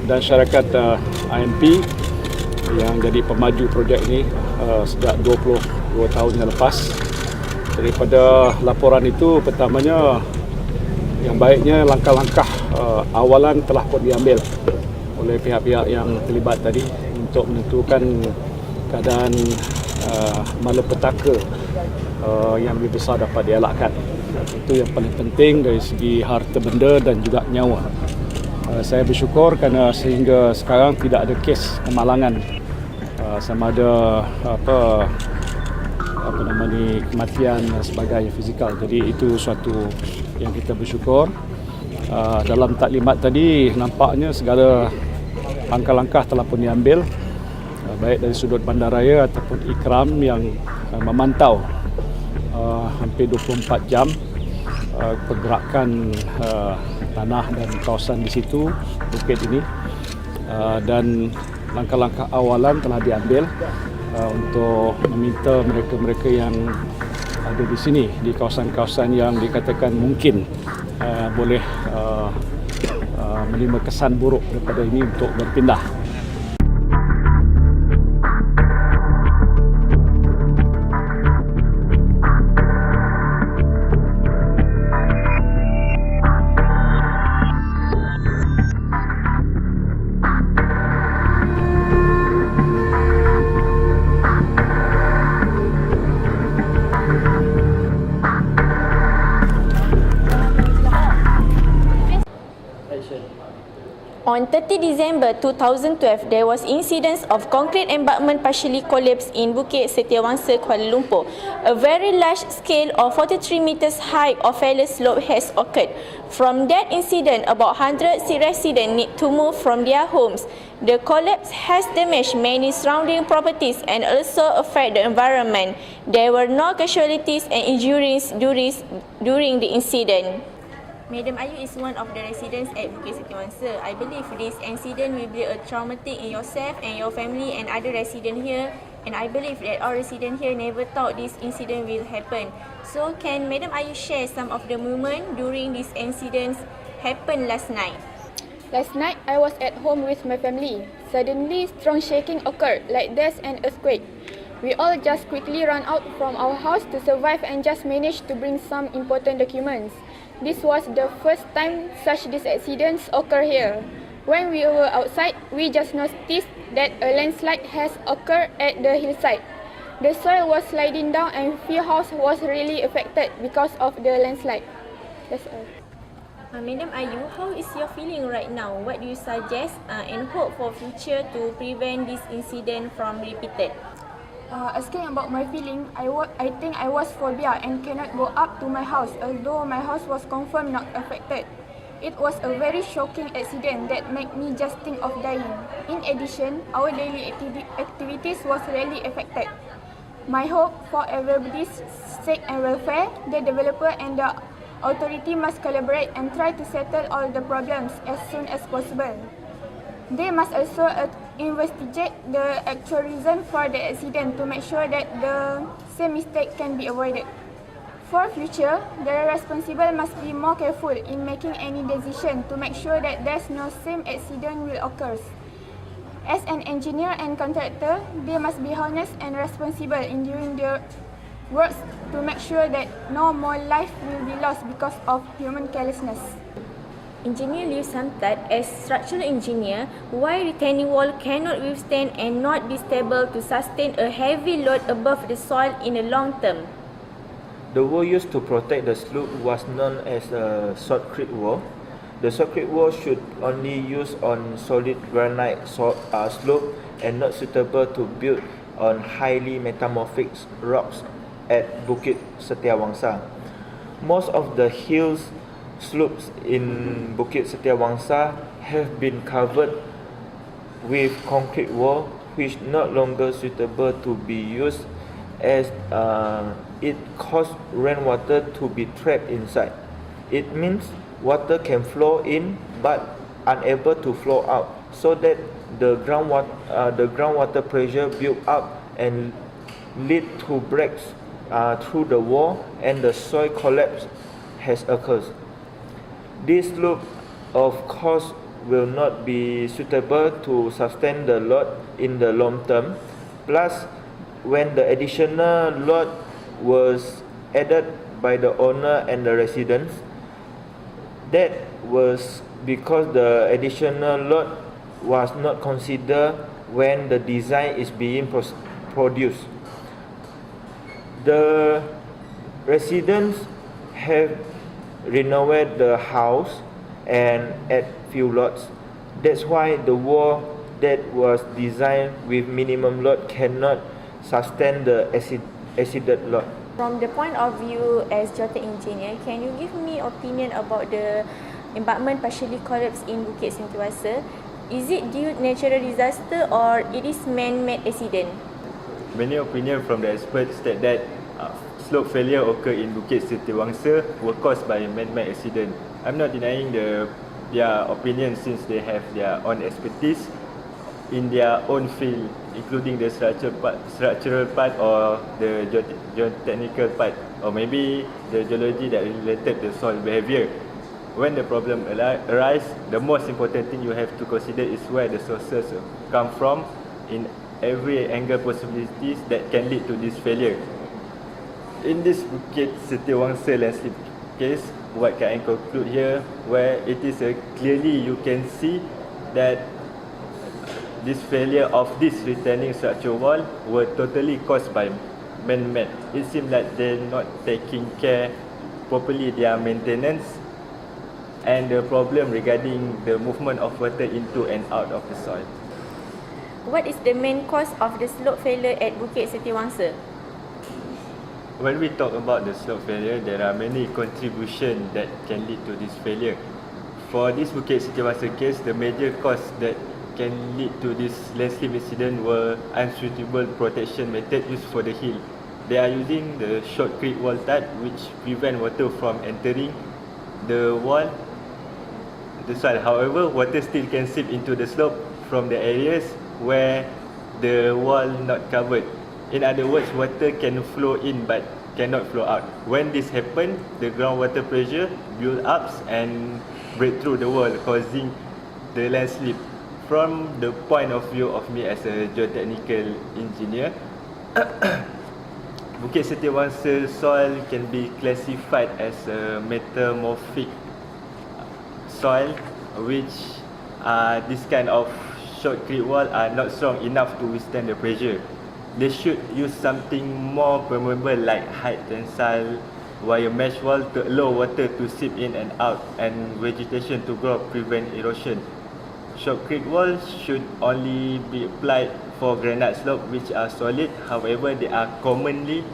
Dan syarikat IMP yang jadi pemaju projek ini sejak 22 tahun yang lepas. Daripada laporan itu, pertamanya yang baiknya langkah-langkah awalan telah pun diambil oleh pihak-pihak yang terlibat tadi untuk menentukan keadaan malapetaka yang lebih besar dapat dielakkan. Itu yang paling penting dari segi harta benda dan juga nyawa. Saya bersyukur kerana sehingga sekarang tidak ada kes kemalangan sama ada kematian dan sebagainya fizikal. Jadi itu suatu yang kita bersyukur. Dalam taklimat tadi nampaknya segala langkah-langkah telah pun diambil, baik dari sudut bandaraya ataupun ikram yang memantau hampir 24 jam pergerakan tanah dan kawasan di situ, bukit ini, dan langkah-langkah awalan telah diambil untuk meminta mereka-mereka yang ada di sini, di kawasan-kawasan yang dikatakan mungkin boleh menerima kesan buruk daripada ini untuk berpindah. On 30 December 2012, there was incidents of concrete embankment partially collapsed in Bukit Setiawangsa, Kuala Lumpur. A very large scale of 43 meters high of failure slope has occurred. From that incident, about 100 residents need to move from their homes. The collapse has damaged many surrounding properties and also affect the environment. There were no casualties and injuries during the incident. Madam Ayu is one of the residents at Bukit Setiawangsa. I believe this incident will be a traumatic in yourself and your family and other residents here. And I believe that all residents here never thought this incident will happen. So can Madam Ayu share some of the moment during this incident happened last night? Last night, I was at home with my family. Suddenly, strong shaking occurred, like there's an earthquake. We all just quickly ran out from our house to survive and just managed to bring some important documents. This was the first time such these accidents occur here. When we were outside, we just noticed that a landslide has occurred at the hillside. The soil was sliding down and few houses was really affected because of the landslide. That's all. Madam Ayu, how is your feeling right now? What do you suggest and hope for future to prevent this incident from repeated? Asking about my feeling, I think I was phobia and cannot go up to my house, although my house was confirmed not affected. It was a very shocking accident that made me just think of dying. In addition, our daily activities was really affected. My hope for everybody's sake and welfare, the developer and the authority must collaborate and try to settle all the problems as soon as possible. They must also investigate the actual reason for the accident to make sure that the same mistake can be avoided. For future, the responsible must be more careful in making any decision to make sure that there's no same accident will occur. As an engineer and contractor, they must be honest and responsible in doing their works to make sure that no more life will be lost because of human carelessness. Engineer Liu Samtat, as structural engineer, why retaining wall cannot withstand and not be stable to sustain a heavy load above the soil in the long term? The wall used to protect the slope was known as a shotcrete wall. The concrete wall should only use on solid granite slope and not suitable to build on highly metamorphic rocks at Bukit Setiawangsa. Most of the hills slopes in Bukit Setiawangsa have been covered with concrete wall, which no longer suitable to be used as it causes rainwater to be trapped inside. It means water can flow in but unable to flow out, so that the groundwater pressure build up and lead to breaks through the wall, and the soil collapse has occurred. This slope, of course, will not be suitable to sustain the load in the long term. Plus, when the additional load was added by the owner and the residents, that was because the additional load was not considered when the design is being produced. The residents have renovated the house and add few lots. That's why the wall that was designed with minimum load cannot sustain the exceeded load. From the point of view as geotech engineer, can you give me opinion about the embankment partially collapse in Bukit Setiawangsa? Is it due to natural disaster or it is man-made accident? Many opinions from the experts state that slope failure occur in Bukit Setiawangsa were caused by man-made accident. I'm not denying their opinion, since they have their own expertise in their own field, including the structural part or the geotechnical part, or maybe the geology that related to soil behavior. When the problem arises, the most important thing you have to consider is where the sources come from in every angle possibilities that can lead to this failure. In this Bukit Setiawangsa landslip case, what can I conclude here, where it is clearly you can see that this failure of this retaining structure wall were totally caused by man-made. It seems like they're not taking care properly their maintenance, and the problem regarding the movement of water into and out of the soil. What is the main cause of the slope failure at Bukit Setiawangsa? When we talk about the slope failure, there are many contributions that can lead to this failure. For this Bukit Setiawangsa case, the major cause that can lead to this landslip incident were unsuitable protection method used for the hill. They are using the shotcrete wall type, which prevent water from entering the wall, the soil. However, water still can seep into the slope from the areas where the wall not covered. In other words, water can flow in but cannot flow out. When this happens, the groundwater pressure build up and break through the wall, causing the landslip. From the point of view of me as a geotechnical engineer, Bukit Setiawangsa soil can be classified as a metamorphic soil, which this kind of shotcrete wall are not strong enough to withstand the pressure. They should use something more permeable like high tensile wire mesh wall to allow water to seep in and out and vegetation to grow, prevent erosion. Shotcrete walls should only be applied for granite slope which are solid. However, they are commonly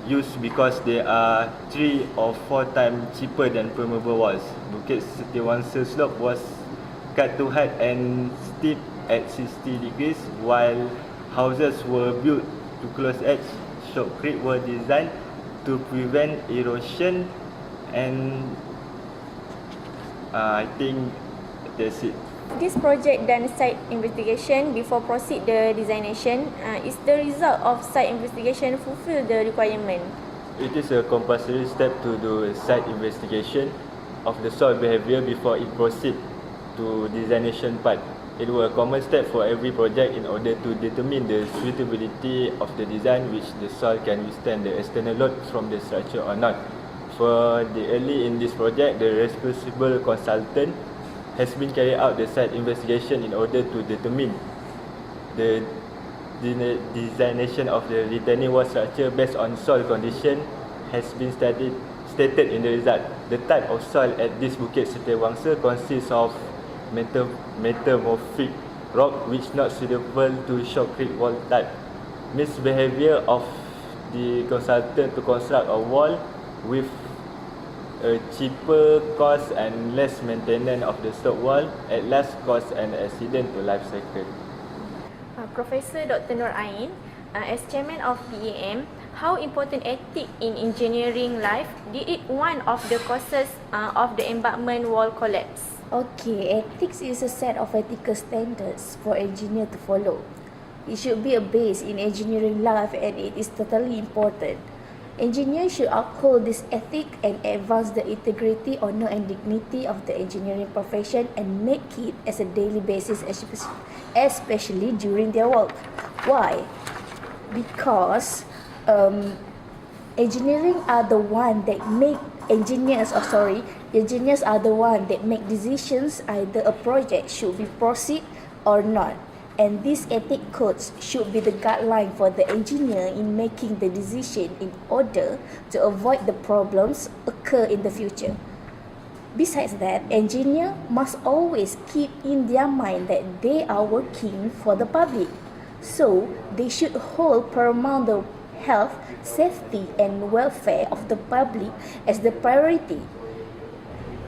used because they are 3 or 4 times cheaper than permeable walls. Bukit Setiawangsa slope was cut to height and steep at 60 degrees, while houses were built to close edge. Shotcrete were designed to prevent erosion, and I think that's it. This project done site investigation before proceed the designation. Is the result of site investigation fulfill the requirement? It is a compulsory step to do a site investigation of the soil behavior before it proceed to designation part. It was a common step for every project in order to determine the suitability of the design, which the soil can withstand the external load from the structure or not. For the early in this project, the responsible consultant has been carried out the site investigation in order to determine the designation of the retaining wall structure based on soil condition has been stated in the result. The type of soil at this Bukit Setiawangsa consists of metamorphic rock which not suitable to shotcrete wall type. Misbehavior of the consultant to construct a wall with a cheaper cost and less maintenance of the slope wall at last cause an accident to life cycle. Professor Dr. Nur Ain, as chairman of BEM, how important ethics in engineering life? Did it one of the causes of the embankment wall collapse? Okay, ethics is a set of ethical standards for engineer to follow. It should be a base in engineering life and it is totally important. Engineers should uphold this ethic and advance the integrity, honor and dignity of the engineering profession and make it as a daily basis, especially during their work. Why? Because engineers are the one that make engineers are the one that make decisions either a project should be proceed or not. And these ethic codes should be the guideline for the engineer in making the decision in order to avoid the problems occur in the future. Besides that, engineers must always keep in their mind that they are working for the public. So, they should hold paramount the health, safety and welfare of the public as the priority.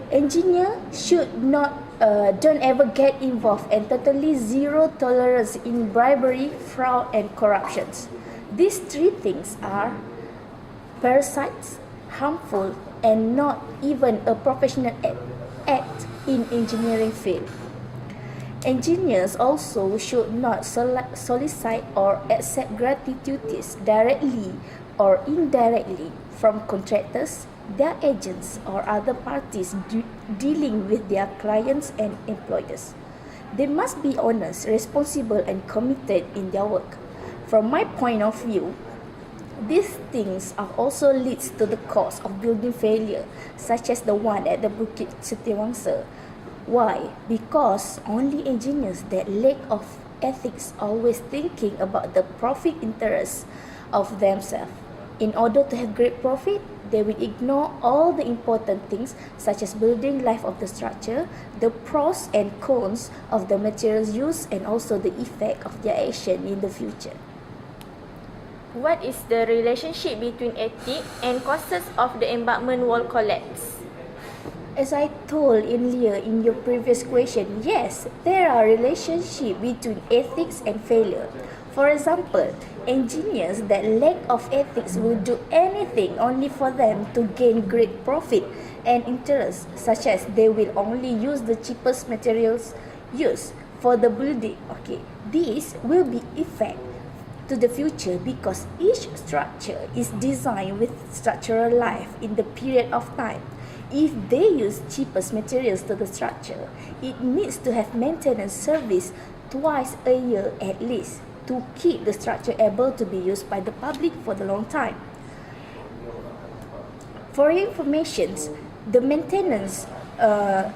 Engineers should not don't ever get involved and totally zero tolerance in bribery, fraud and corruptions. These three things are parasites, harmful and not even a professional act in engineering field. Engineers also should not solicit or accept gratuities directly or indirectly from contractors, their agents or other parties dealing with their clients and employers. They must be honest, responsible and committed in their work. From my point of view, these things are also leads to the cause of building failure, such as the one at the Bukit Setiawangsa. Why? Because only engineers that lack of ethics always thinking about the profit interests of themselves. In order to have great profit, they will ignore all the important things such as building life of the structure, the pros and cons of the materials used and also the effect of their action in the future. What is the relationship between ethics and causes of the embankment wall collapse? As I told earlier in your previous question, yes, there are relationships between ethics and failure. For example, engineers that lack of ethics will do anything only for them to gain great profit and interest, such as they will only use the cheapest materials used for the building. Okay, this will be effect to the future because each structure is designed with structural life in the period of time. If they use cheapest materials to the structure, it needs to have maintenance service twice a year at least to keep the structure able to be used by the public for the long time. For your information, the maintenance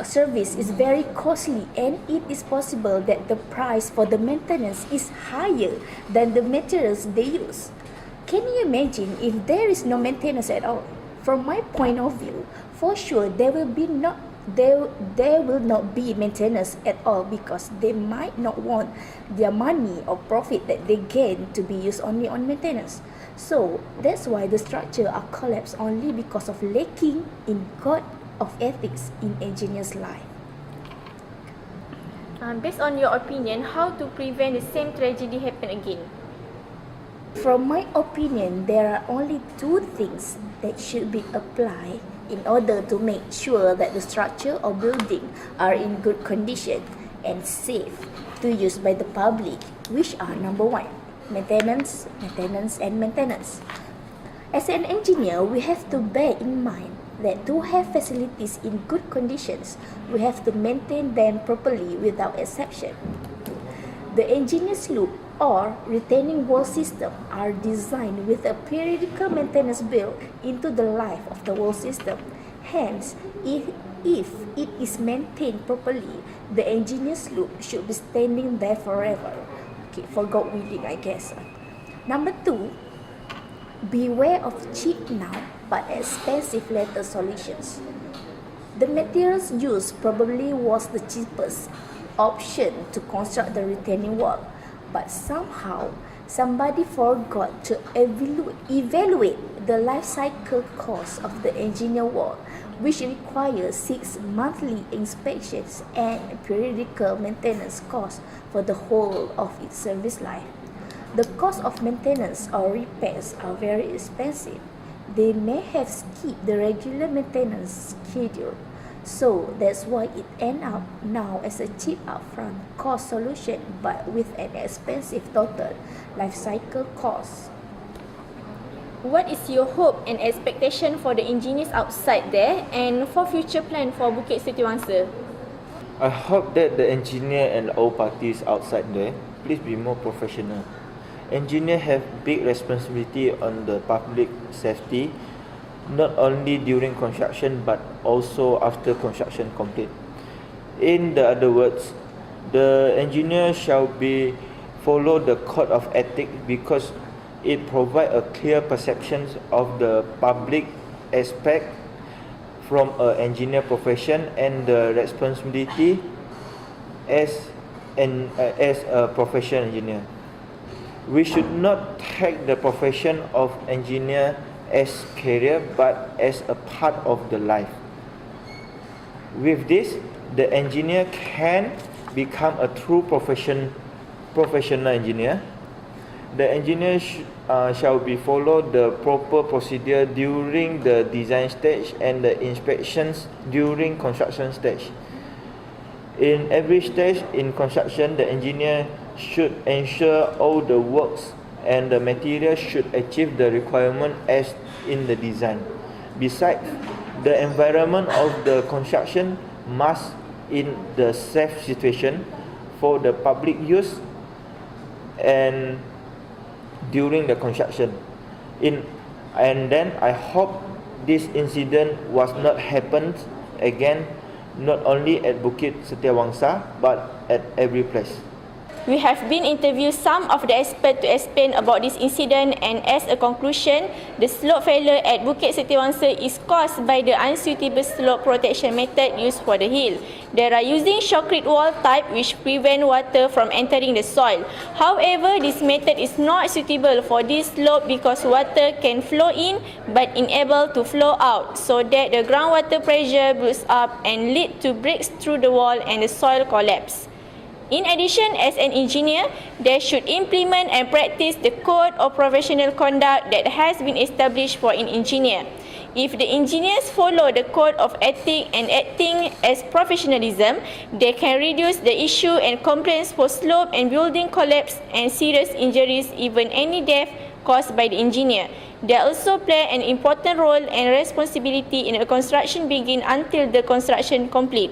service is very costly and it is possible that the price for the maintenance is higher than the materials they use. Can you imagine if there is no maintenance at all? From my point of view, for sure there will not be maintenance at all because they might not want their money or profit that they gain to be used only on maintenance. So that's why the structure are collapsed only because of lacking in code of ethics in engineers' life. Based on your opinion, how to prevent the same tragedy happen again? From my opinion, there are only two things that should be applied in order to make sure that the structure or building are in good condition and safe to use by the public, which are number one, maintenance, maintenance and maintenance. As an engineer, we have to bear in mind that to have facilities in good conditions, we have to maintain them properly without exception. The engineer's loop or retaining wall system are designed with a periodical maintenance built into the life of the wall system. Hence, if it is maintained properly, the engineer's loop should be standing there forever. Okay, for God willing, I guess. Number two, Beware of cheap now but expensive later solutions. The materials used probably was the cheapest option to construct the retaining wall, but somehow somebody forgot to evaluate the life cycle cost of the engineer wall, which requires 6 monthly inspections and periodical maintenance costs for the whole of its service life. The cost of maintenance or repairs are very expensive. They may have skipped the regular maintenance schedule, so that's why it ends up now as a cheap upfront cost solution but with an expensive total life cycle cost. What is your hope and expectation for the engineers outside there and for future plan for Bukit Setiawangsa? I hope that the engineer and all parties outside there, please be more professional. Engineers have big responsibility on the public safety, not only during construction but also after construction complete. In the other words, the engineer shall be follow the code of ethics because it provides a clear perception of the public aspect from an engineer profession and the responsibility as a professional engineer. We should not take the profession of engineer as career but as a part of the life. With this, the engineer can become a true professional engineer. The engineer shall be followed the proper procedure during the design stage and the inspections during construction stage. In every stage in construction, the engineer should ensure all the works and the material should achieve the requirement as in the design. Besides, the environment of the construction must in the safe situation for the public use and during the construction. And then I hope this incident was not happened again, not only at Bukit Setiawangsa but at every place. We have been interviewed some of the experts to explain about this incident, and as a conclusion, the slope failure at Bukit Setiawangsa is caused by the unsuitable slope protection method used for the hill. They are using shotcrete wall type which prevent water from entering the soil. However, this method is not suitable for this slope because water can flow in but unable to flow out, so that the groundwater pressure builds up and lead to breaks through the wall and the soil collapse. In addition, as an engineer, they should implement and practice the code of professional conduct that has been established for an engineer. If the engineers follow the code of ethics and acting as professionalism, they can reduce the issue and complaints for slope and building collapse and serious injuries, even any death caused by the engineer. They also play an important role and responsibility in a construction begin until the construction complete.